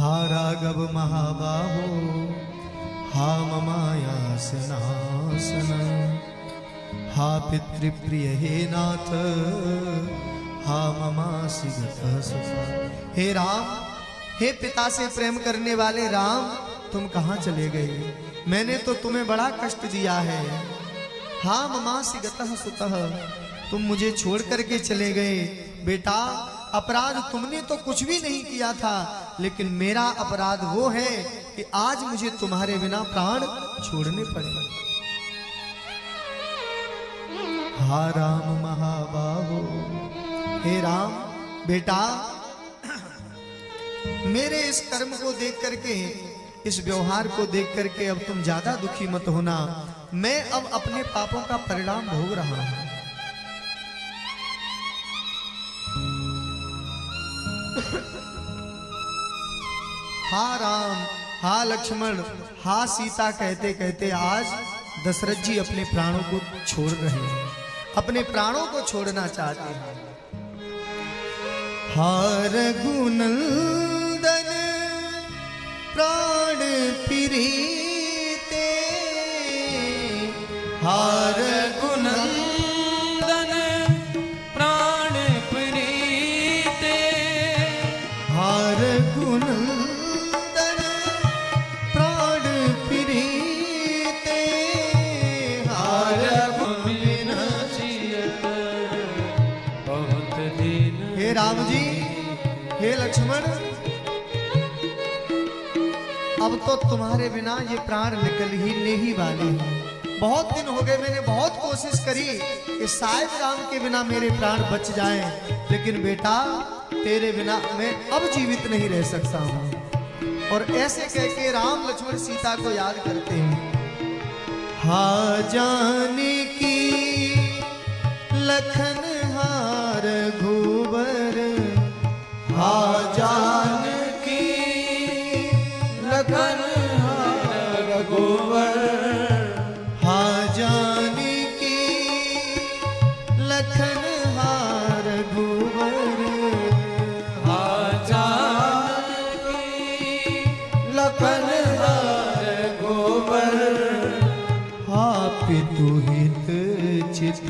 हा राघव महाबाहो हा ममायासनासन हा पितृप्रिय हे नाथ हा ममासि गतः सुखा। हे राम, हे पिता से प्रेम करने वाले राम, तुम कहाँ चले गए? मैंने तो तुम्हें बड़ा कष्ट दिया है। हा ममासि गतः सुतः, तुम मुझे छोड़ करके चले गए। बेटा, अपराध तुमने तो कुछ भी नहीं किया था, लेकिन मेरा अपराध वो है कि आज मुझे तुम्हारे बिना प्राण छोड़ने पड़े। हा राम महाबाहो, हे राम बेटा, मेरे इस कर्म को देख करके, इस व्यवहार को देख करके अब तुम ज्यादा दुखी मत होना। मैं अब अपने पापों का परिणाम भोग रहा हूं। हा राम, हा लक्ष्मण, हा सीता कहते कहते आज दशरथ जी अपने प्राणों को छोड़ रहे हैं, अपने प्राणों को छोड़ना चाहते हैं। हा रघुनंदन प्राण प्रीते, हा रघुनंदन प्राण प्रीते, हा रघुनंदन प्राण प्रीते, हा रघुबीर जियत बहुत दिन। हे राम जी, हे लक्ष्मण, अब तो तुम्हारे बिना ये प्राण निकल ही नहीं वाले हैं। बहुत दिन हो गए, मैंने बहुत कोशिश करी कि शायद राम के बिना मेरे प्राण बच जाएं, लेकिन बेटा तेरे बिना मैं अब जीवित नहीं रह सकता हूं। और ऐसे कह के राम लक्ष्मण सीता को याद करते हैं। हा जानकी लखन हार घुबर, हा जानकी लखन हार रघुबर, हा जानकी लखन हार घुबर, हा जानकी लखन हार रघुबर, हा पितु हित चित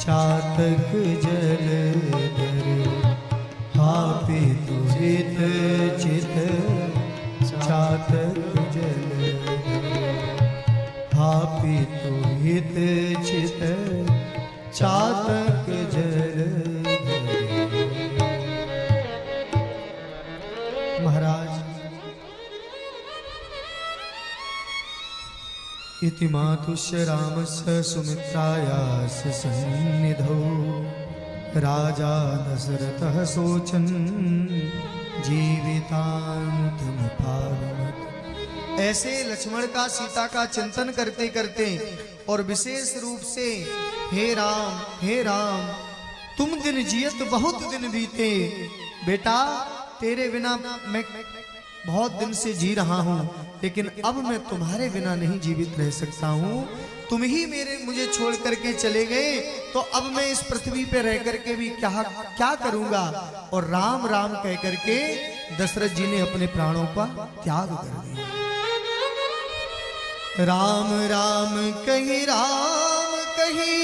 चातक जलधर, हा पितु हित चित चातक जलधर, हा पितु हित चित चातक जलधर। महाराज, इति मातुस्य रामस्य सुमित्रायास्य सन्निधौ राजा दशरथः शोचन् जीवितान्तमुपागमत्। ऐसे लक्ष्मण का सीता का चिंतन करते करते और विशेष रूप से हे राम तुम दिन जियत बहुत दिन बीते। बेटा, तेरे बिना मैं बहुत दिन से जी रहा हूं, लेकिन अब मैं तुम्हारे बिना नहीं जीवित रह सकता हूं। तुम ही मुझे छोड़ करके चले गए, तो अब मैं इस पृथ्वी पे रह करके भी क्या करूंगा। और राम राम कह करके दशरथ जी ने अपने प्राणों का त्याग कर दिया। राम राम कही, राम कही,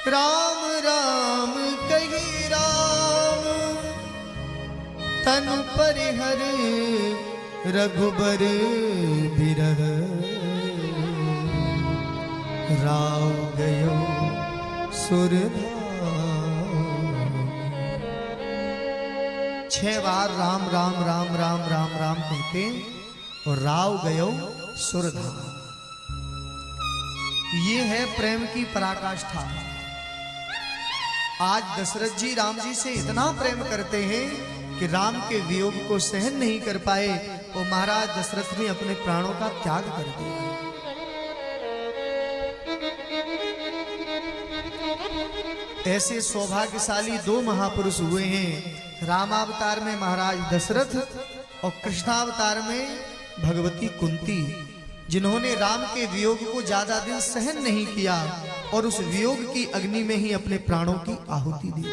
राम राम कही, राम तनु परिहर रघुबर बिरह, राव गयो सुरधाम। 6 बार राम राम राम राम राम राम कहते और राव गयो सुरधाम। ये है प्रेम की पराकाष्ठा। आज दशरथ जी राम जी से इतना प्रेम करते हैं कि राम के वियोग को सहन नहीं कर पाए और महाराज दशरथ ने अपने प्राणों का त्याग कर दिया। ऐसे सौभाग्यशाली 2 महापुरुष हुए हैं। रामावतार में महाराज दशरथ और कृष्णावतार में भगवती कुंती, जिन्होंने राम के वियोग को ज्यादा दिन सहन नहीं किया और उस वियोग की अग्नि में ही अपने प्राणों की आहुति दी।